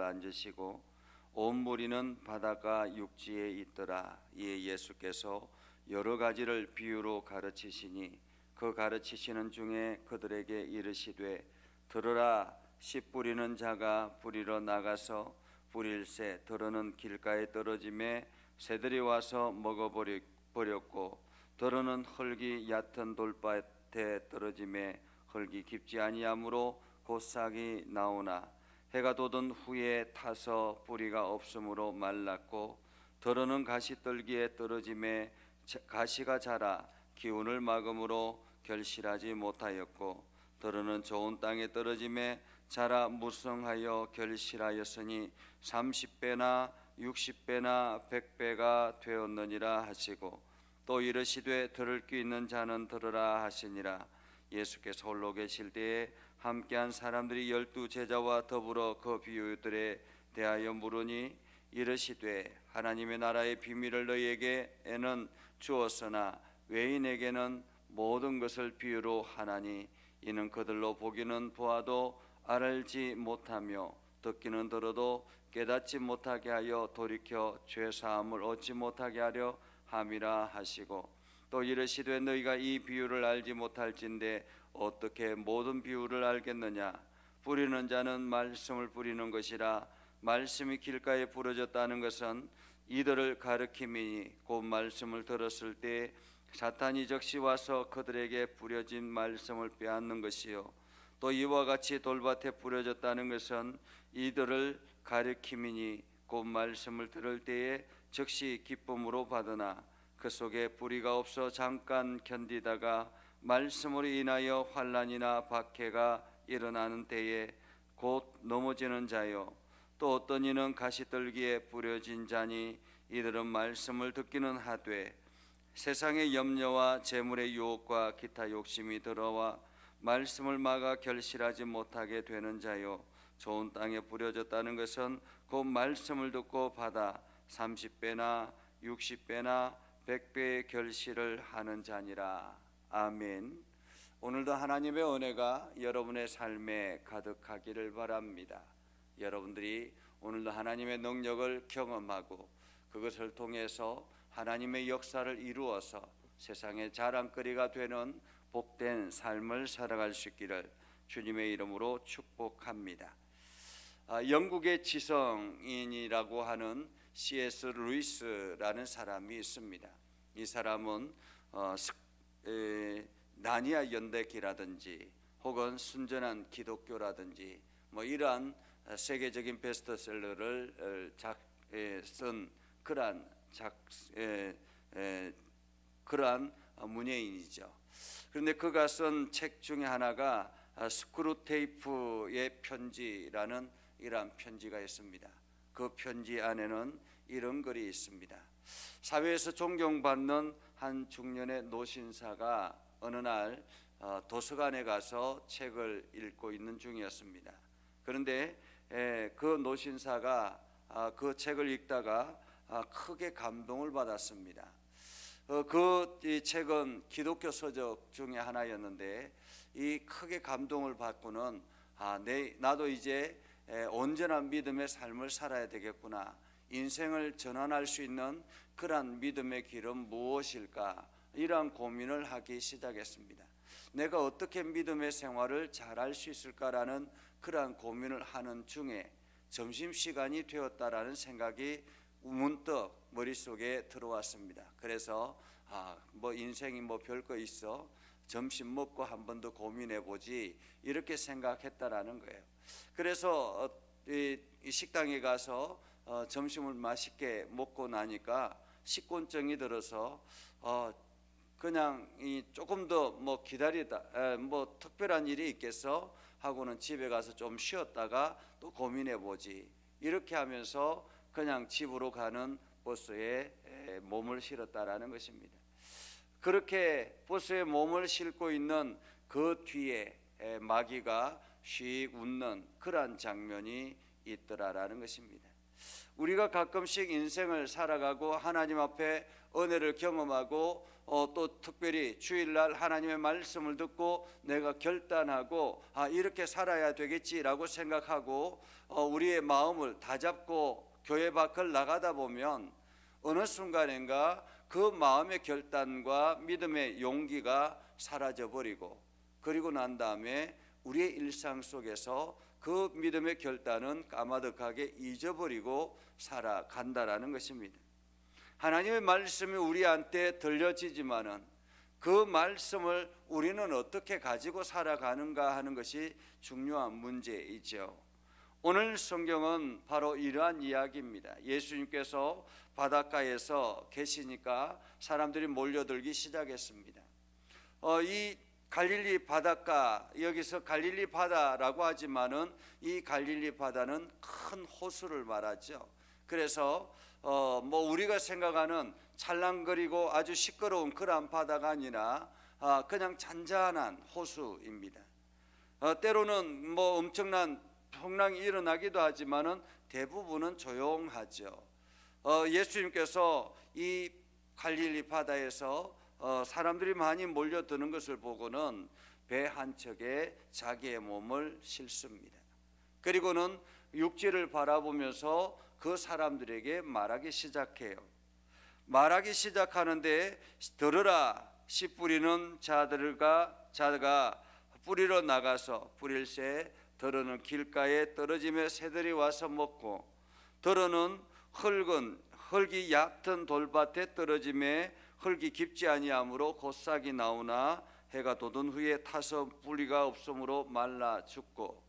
앉으시고 온 무리는 바닷가 육지에 있더라. 이에 예수께서 여러 가지를 비유로 가르치시니 그 가르치시는 중에 그들에게 이르시되 들으라. 씨 뿌리는 자가 뿌리러 나가서 뿌릴새 들어는 길가에 떨어짐에 새들이 와서 먹어버렸고 들어는 흙이 얕은 돌밭에 떨어짐에 흙이 깊지 아니하므로 곧 싹이 나오나 해가 돋은 후에 타서 뿌리가 없으므로 말랐고 들어는 가시떨기에 떨어짐에 가시가 자라 기운을 막음으로 결실하지 못하였고 들어는 좋은 땅에 떨어짐에 자라 무성하여 결실하였으니 30배나 60배나 100배가 되었느니라 하시고 또 이르시되 들을 귀 있는 자는 들으라 하시니라. 예수께서 홀로 계실 때에 함께한 사람들이 12 제자와 더불어 그 비유들에 대하여 물으니 이르시되 하나님의 나라의 비밀을 너희에게는 주었으나 외인에게는 모든 것을 비유로 하나니 이는 그들로 보기는 보아도 알지 못하며 듣기는 들어도 깨닫지 못하게 하여 돌이켜 죄사함을 얻지 못하게 하려 함이라 하시고 또 이르시되 너희가 이 비유를 알지 못할진대 어떻게 모든 비유를 알겠느냐. 뿌리는 자는 말씀을 뿌리는 것이라. 말씀이 길가에 부러졌다는 것은 이들을 가르킴이니 곧 말씀을 들었을 때 사탄이 적시 와서 그들에게 뿌려진 말씀을 빼앗는 것이요 또 이와 같이 돌밭에 뿌려졌다는 것은 이들을 가르킴이니 곧 말씀을 들을 때에 즉시 기쁨으로 받으나 그 속에 뿌리가 없어 잠깐 견디다가 말씀으로 인하여 환난이나 박해가 일어나는 때에 곧 넘어지는 자요 또 어떤 이는 가시떨기에 뿌려진 자니 이들은 말씀을 듣기는 하되 세상의 염려와 재물의 유혹과 기타 욕심이 들어와 말씀을 막아 결실하지 못하게 되는 자요 좋은 땅에 뿌려졌다는 것은 곧 말씀을 듣고 받아 30배나 60배나 100배의 결실을 하는 자니라. 아멘. 오늘도 하나님의 은혜가 여러분의 삶에 가득하기를 바랍니다. 여러분들이 오늘도 하나님의 능력을 경험하고 그것을 통해서 하나님의 역사를 이루어서 세상의 자랑거리가 되는 복된 삶을 살아갈 수 있기를 주님의 이름으로 축복합니다. 영국의 지성인이라고 하는 C.S. 루이스라는 사람이 있습니다. 이 사람은 나니아 연대기라든지 혹은 순전한 기독교라든지 이러한 세계적인 베스트셀러를 쓴 그러한 문예인이죠. 그런데 그가 쓴 책 중에 하나가 스크루테이프의 편지라는 이러한 편지가 있습니다. 그 편지 안에는 이런 글이 있습니다. 사회에서 존경받는 한 중년의 노신사가 어느 날 도서관에 가서 책을 읽고 있는 중이었습니다. 그런데 그 노신사가 그 책을 읽다가 크게 감동을 받았습니다. 이 책은 기독교 서적 중에 하나였는데 이 크게 감동을 받고는 나도 이제 온전한 믿음의 삶을 살아야 되겠구나. 인생을 전환할 수 있는 그러한 믿음의 길은 무엇일까? 이러한 고민을 하기 시작했습니다. 내가 어떻게 믿음의 생활을 잘할 수 있을까라는 그러한 고민을 하는 중에 점심시간이 되었다라는 생각이 문득 머릿속에 들어왔습니다. 그래서 인생이 별거 있어 점심 먹고 한 번 더 고민해보지 이렇게 생각했다라는 거예요. 그래서 이 식당에 가서 점심을 맛있게 먹고 나니까 식곤증이 들어서 그냥 조금 더 기다리다 특별한 일이 있겠어 하고는 집에 가서 좀 쉬었다가 또 고민해보지 이렇게 하면서 그냥 집으로 가는 버스에 몸을 실었다라는 것입니다. 그렇게 버스에 몸을 싣고 있는 그 뒤에 마귀가 씩 웃는 그러한 장면이 있더라라는 것입니다. 우리가 가끔씩 인생을 살아가고 하나님 앞에 은혜를 경험하고 또 특별히 주일날 하나님의 말씀을 듣고 내가 결단하고 이렇게 살아야 되겠지라고 생각하고 우리의 마음을 다잡고 교회 밖을 나가다 보면 어느 순간인가 그 마음의 결단과 믿음의 용기가 사라져버리고, 그리고 난 다음에 우리의 일상 속에서 그 믿음의 결단은 까마득하게 잊어버리고 살아간다라는 것입니다. 하나님의 말씀이 우리한테 들려지지만은 그 말씀을 우리는 어떻게 가지고 살아가는가 하는 것이 중요한 문제이죠. 오늘 성경은 바로 이러한 이야기입니다. 예수님께서 바닷가에서 계시니까 사람들이 몰려들기 시작했습니다. 이 갈릴리 바닷가, 여기서 갈릴리 바다라고 하지만은 이 갈릴리 바다는 큰 호수를 말하죠. 그래서 우리가 생각하는 찰랑거리고 아주 시끄러운 그러한 바다가 아니라 그냥 잔잔한 호수입니다. 때로는 엄청난 풍랑이 일어나기도 하지만은 대부분은 조용하죠. 예수님께서 이 갈릴리 바다에서 사람들이 많이 몰려드는 것을 보고는 배 한 척에 자기의 몸을 싣습니다. 그리고는 육지를 바라보면서 그 사람들에게 말하기 시작해요. 말하기 시작하는데 들으라, 씨 뿌리는 자가 뿌리러 나가서 뿌릴새 들어는 길가에 떨어지며 새들이 와서 먹고, 들어는 흙이 얕은 돌밭에 떨어지매 흙이 깊지 아니하므로 곧 싹이 나오나 해가 돋은 후에 타서 뿌리가 없으므로 말라 죽고,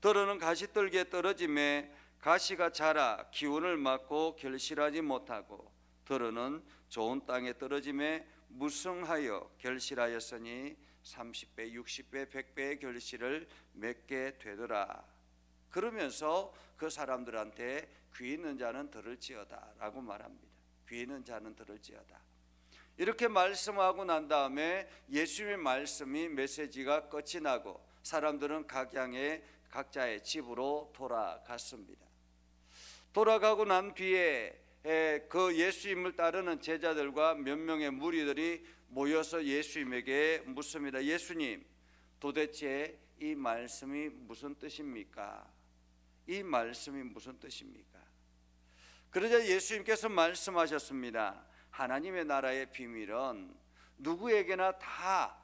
들어는 가시떨기에 떨어지매 가시가 자라 기운을 맞고 결실하지 못하고, 들어는 좋은 땅에 떨어지매 무성하여 결실하였으니 30배, 60배, 100배의 결실을 맺게 되더라. 그러면서 그 사람들한테 귀 있는 자는 들을지어다 라고 말합니다. 귀 있는 자는 들을지어다. 이렇게 말씀하고 난 다음에 예수님의 말씀이 메시지가 끝이 나고 사람들은 각자의 집으로 돌아갔습니다. 돌아가고 난 뒤에 그 예수님을 따르는 제자들과 몇 명의 무리들이 모여서 예수님에게 묻습니다. 예수님, 도대체 이 말씀이 무슨 뜻입니까? 이 말씀이 무슨 뜻입니까? 그러자 예수님께서 말씀하셨습니다. 하나님의 나라의 비밀은 누구에게나 다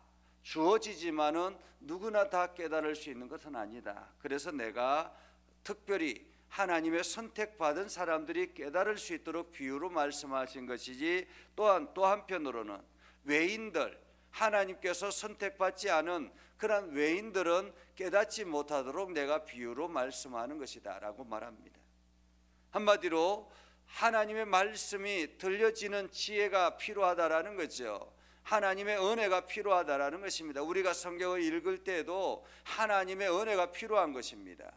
주어지지만은 누구나 다 깨달을 수 있는 것은 아니다. 그래서 내가 특별히 하나님의 선택받은 사람들이 깨달을 수 있도록 비유로 말씀하신 것이지, 또한 또 한편으로는 외인들, 하나님께서 선택받지 않은 그런 외인들은 깨닫지 못하도록 내가 비유로 말씀하는 것이다 라고 말합니다. 한마디로 하나님의 말씀이 들려지는 지혜가 필요하다라는 거죠. 하나님의 은혜가 필요하다라는 것입니다. 우리가 성경을 읽을 때에도 하나님의 은혜가 필요한 것입니다.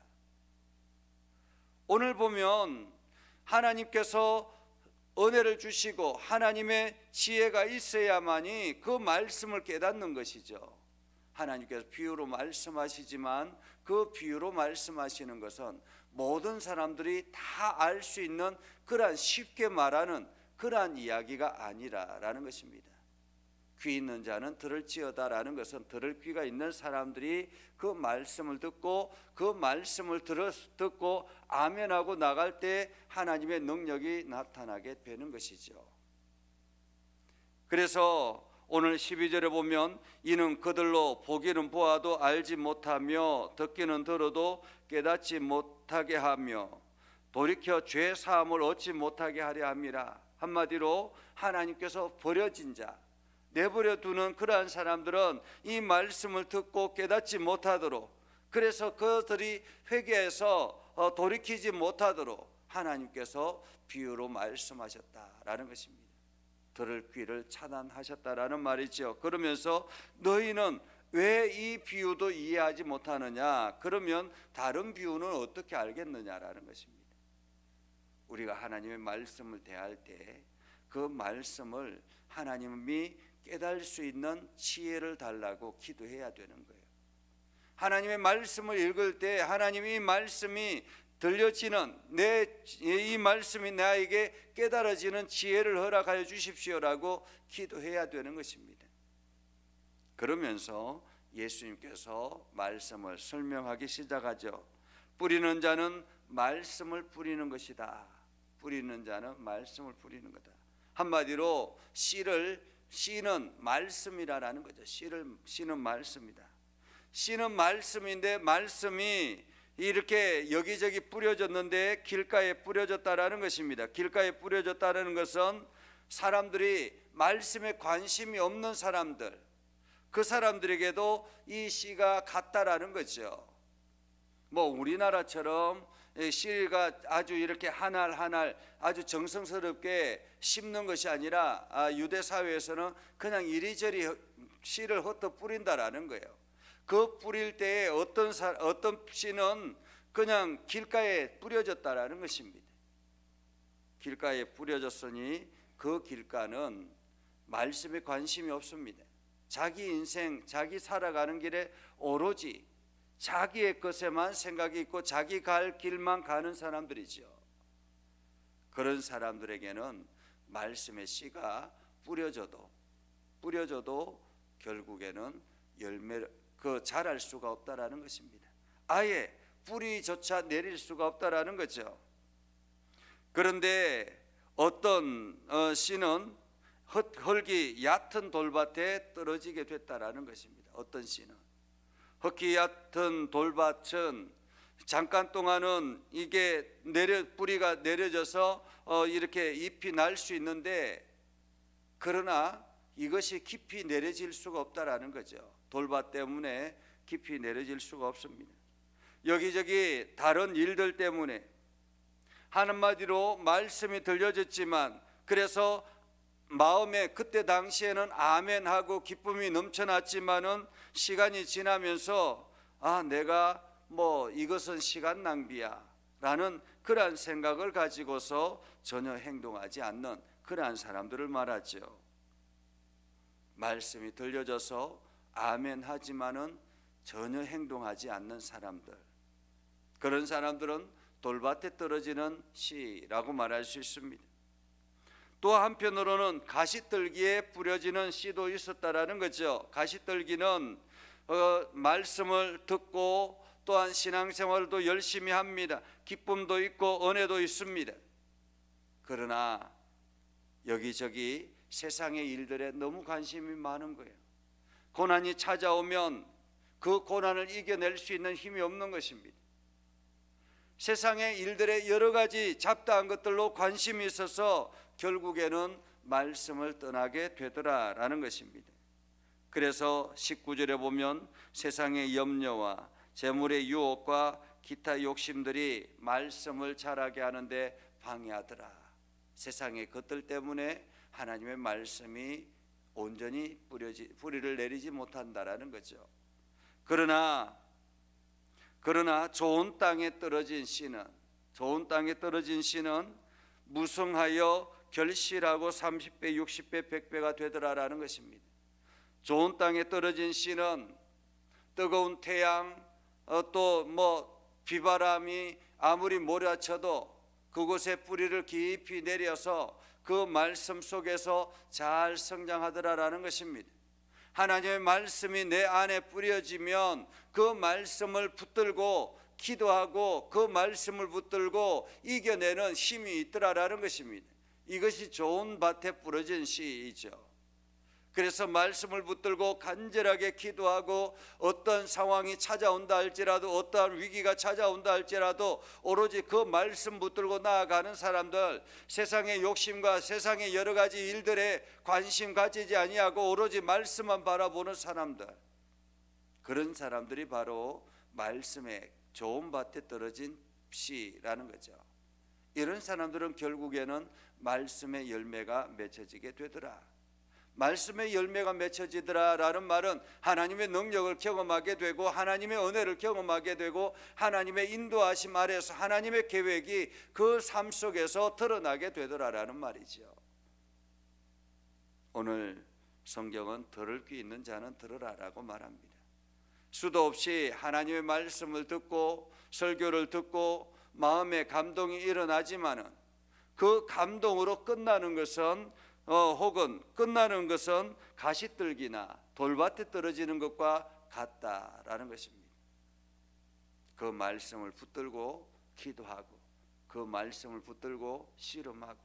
오늘 보면 하나님께서 은혜를 주시고 하나님의 지혜가 있어야만이 그 말씀을 깨닫는 것이죠. 하나님께서 비유로 말씀하시지만 그 비유로 말씀하시는 것은 모든 사람들이 다 알 수 있는 그러한 쉽게 말하는 그러한 이야기가 아니라라는 것입니다. 귀 있는 자는 들을지어다라는 것은 들을 귀가 있는 사람들이 그 말씀을 듣고 그 말씀을 듣고 아멘하고 나갈 때 하나님의 능력이 나타나게 되는 것이죠. 그래서 오늘 12절에 보면 이는 그들로 보기는 보아도 알지 못하며 듣기는 들어도 깨닫지 못하게 하며 돌이켜 죄 사함을 얻지 못하게 하려 함이라. 한마디로 하나님께서 버려진 자, 내버려 두는 그러한 사람들은 이 말씀을 듣고 깨닫지 못하도록, 그래서 그들이 회개해서 돌이키지 못하도록 하나님께서 비유로 말씀하셨다라는 것입니다. 들을 귀를 차단하셨다라는 말이죠. 그러면서 너희는 왜 이 비유도 이해하지 못하느냐? 그러면 다른 비유는 어떻게 알겠느냐라는 것입니다. 우리가 하나님의 말씀을 대할 때 그 말씀을 하나님이 깨달을 수 있는 지혜를 달라고 기도해야 되는 거예요. 하나님의 말씀을 읽을 때 하나님이 말씀이 들려지는 이 말씀이 나에게 깨달아지는 지혜를 허락하여 주십시오라고 기도해야 되는 것입니다. 그러면서 예수님께서 말씀을 설명하기 시작하죠. 뿌리는 자는 말씀을 뿌리는 것이다. 뿌리는 자는 말씀을 뿌리는 거다. 한마디로 씨는 말씀이라는 거죠. 씨는 말씀이다. 씨는 말씀인데 말씀이 이렇게 여기저기 뿌려졌는데 길가에 뿌려졌다라는 것입니다. 길가에 뿌려졌다는 것은 사람들이 말씀에 관심이 없는 사람들, 그 사람들에게도 이 씨가 갔다라는 거죠. 뭐 우리나라처럼 씨가 아주 이렇게 한 알 한 알 아주 정성스럽게 심는 것이 아니라 유대 사회에서는 그냥 이리저리 씨를 흩어 뿌린다라는 거예요. 그 뿌릴 때에 어떤 씨는 그냥 길가에 뿌려졌다라는 것입니다. 길가에 뿌려졌으니 그 길가는 말씀에 관심이 없습니다. 자기 인생, 자기 살아가는 길에 오로지 자기의 것에만 생각이 있고 자기 갈 길만 가는 사람들이죠. 그런 사람들에게는 말씀의 씨가 뿌려져도 결국에는 자랄 수가 없다라는 것입니다. 아예 뿌리조차 내릴 수가 없다라는 거죠. 그런데 어떤 씨는 흙이 얕은 돌밭에 떨어지게 됐다라는 것입니다. 어떤 씨는 흙이 얕은 돌밭은 잠깐 동안은 이게 뿌리가 내려져서 이렇게 잎이 날 수 있는데, 그러나 이것이 깊이 내려질 수가 없다라는 거죠. 돌밭 때문에 깊이 내려질 수가 없습니다. 여기저기 다른 일들 때문에, 한마디로 말씀이 들려졌지만 그래서 마음에 그때 당시에는 아멘하고 기쁨이 넘쳐났지만은 시간이 지나면서 내가 이것은 시간 낭비야 라는 그러한 생각을 가지고서 전혀 행동하지 않는 그러한 사람들을 말하죠. 말씀이 들려져서 아멘하지만은 전혀 행동하지 않는 사람들, 그런 사람들은 돌밭에 떨어지는 씨라고 말할 수 있습니다. 또 한편으로는 가시떨기에 뿌려지는 씨도 있었다라는 거죠. 가시떨기는 말씀을 듣고 또한 신앙생활도 열심히 합니다. 기쁨도 있고 은혜도 있습니다. 그러나 여기저기 세상의 일들에 너무 관심이 많은 거예요. 고난이 찾아오면 그 고난을 이겨낼 수 있는 힘이 없는 것입니다. 세상의 일들에 여러 가지 잡다한 것들로 관심이 있어서 결국에는 말씀을 떠나게 되더라라는 것입니다. 그래서 19절에 보면 세상의 염려와 재물의 유혹과 기타 욕심들이 말씀을 자라게 하는데 방해하더라. 세상의 것들 때문에 하나님의 말씀이 온전히 뿌리를 내리지 못한다라는 거죠. 그러나 좋은 땅에 떨어진 씨는 무성하여 결실하고 30배, 60배, 100배가 되더라라는 것입니다. 좋은 땅에 떨어진 씨는 뜨거운 태양, 또 비바람이 아무리 몰아쳐도 그곳에 뿌리를 깊이 내려서 그 말씀 속에서 잘 성장하더라라는 것입니다. 하나님의 말씀이 내 안에 뿌려지면 그 말씀을 붙들고 기도하고 그 말씀을 붙들고 이겨내는 힘이 있더라라는 것입니다. 이것이 좋은 밭에 뿌려진 씨이죠. 그래서 말씀을 붙들고 간절하게 기도하고 어떤 상황이 찾아온다 할지라도, 어떠한 위기가 찾아온다 할지라도 오로지 그 말씀 붙들고 나아가는 사람들, 세상의 욕심과 세상의 여러 가지 일들에 관심 가지지 아니하고 오로지 말씀만 바라보는 사람들, 그런 사람들이 바로 말씀의 좋은 밭에 떨어진 씨라는 거죠. 이런 사람들은 결국에는 말씀의 열매가 맺혀지게 되더라. 말씀의 열매가 맺혀지더라라는 말은 하나님의 능력을 경험하게 되고 하나님의 은혜를 경험하게 되고 하나님의 인도하심 아래서 하나님의 계획이 그 삶 속에서 드러나게 되더라라는 말이죠. 오늘 성경은 들을 귀 있는 자는 들으라라고 말합니다. 수도 없이 하나님의 말씀을 듣고 설교를 듣고 마음에 감동이 일어나지만은 그 감동으로 끝나는 것은 혹은 끝나는 것은 가시떨기나 돌밭에 떨어지는 것과 같다라는 것입니다. 그 말씀을 붙들고 기도하고 그 말씀을 붙들고 씨름하고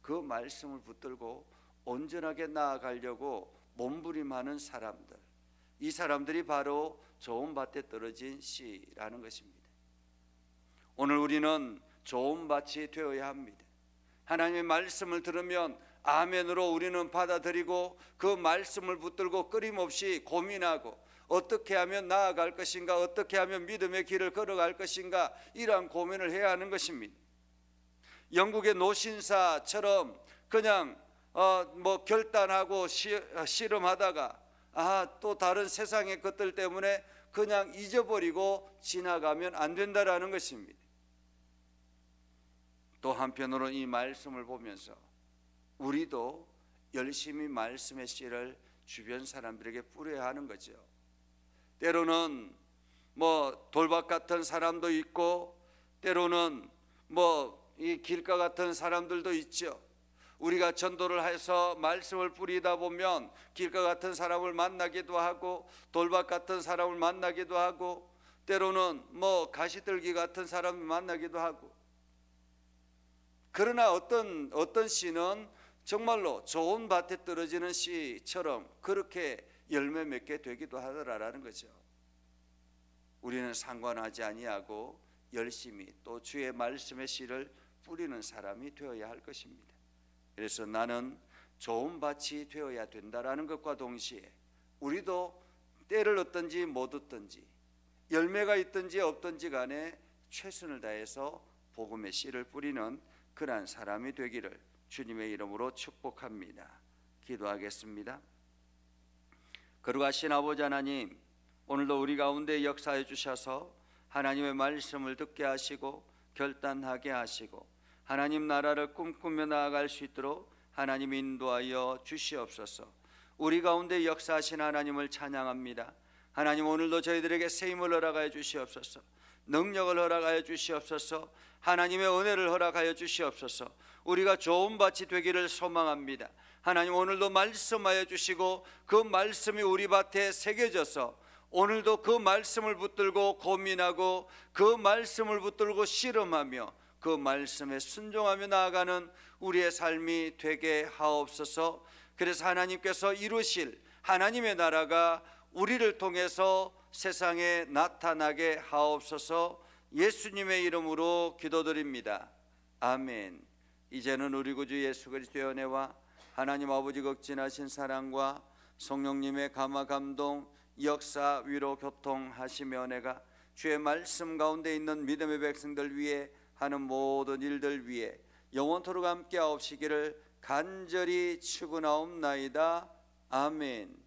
그 말씀을 붙들고 온전하게 나아가려고 몸부림하는 사람들, 이 사람들이 바로 좋은 밭에 떨어진 씨라는 것입니다. 오늘 우리는 좋은 밭이 되어야 합니다. 하나님의 말씀을 들으면 아멘으로 우리는 받아들이고 그 말씀을 붙들고 끊임없이 고민하고 어떻게 하면 나아갈 것인가, 어떻게 하면 믿음의 길을 걸어갈 것인가, 이러한 고민을 해야 하는 것입니다. 영국의 노신사처럼 그냥 결단하고 씨름하다가 또 다른 세상의 것들 때문에 그냥 잊어버리고 지나가면 안 된다라는 것입니다. 또 한편으로 이 말씀을 보면서 우리도 열심히 말씀의 씨를 주변 사람들에게 뿌려야 하는 거죠. 때로는 돌밭 같은 사람도 있고 때로는 이 길가 같은 사람들도 있죠. 우리가 전도를 해서 말씀을 뿌리다 보면 길가 같은 사람을 만나기도 하고 돌밭 같은 사람을 만나기도 하고 때로는 가시떨기 같은 사람을 만나기도 하고, 그러나 어떤 씨는 정말로 좋은 밭에 떨어지는 씨처럼 그렇게 열매 맺게 되기도 하더라라는 거죠. 우리는 상관하지 아니하고 열심히 또 주의 말씀의 씨를 뿌리는 사람이 되어야 할 것입니다. 그래서 나는 좋은 밭이 되어야 된다라는 것과 동시에 우리도 때를 얻든지 못 얻든지 열매가 있든지 없든지 간에 최선을 다해서 복음의 씨를 뿌리는 그러한 사람이 되기를 주님의 이름으로 축복합니다. 기도하겠습니다. 거룩하신 아버지 하나님, 오늘도 우리 가운데 역사해 주셔서 하나님의 말씀을 듣게 하시고 결단하게 하시고 하나님 나라를 꿈꾸며 나아갈 수 있도록 하나님 인도하여 주시옵소서. 우리 가운데 역사하신 하나님을 찬양합니다. 하나님, 오늘도 저희들에게 세임을 허락하여 주시옵소서. 능력을 허락하여 주시옵소서. 하나님의 은혜를 허락하여 주시옵소서. 우리가 좋은 밭이 되기를 소망합니다. 하나님, 오늘도 말씀하여 주시고 그 말씀이 우리 밭에 새겨져서 오늘도 그 말씀을 붙들고 고민하고 그 말씀을 붙들고 씨름하며 그 말씀에 순종하며 나아가는 우리의 삶이 되게 하옵소서. 그래서 하나님께서 이루실 하나님의 나라가 우리를 통해서 세상에 나타나게 하옵소서. 예수님의 이름으로 기도드립니다. 아멘. 이제는 우리 구주 예수 그리스도의 은혜와 하나님 아버지 극진하신 사랑과 성령님의 감화 감동 역사 위로 교통하시며 은혜가 주의 말씀 가운데 있는 믿음의 백성들 위해 하는 모든 일들 위해 영원토록 함께 하옵시기를 간절히 축원하옵나이다. 아멘.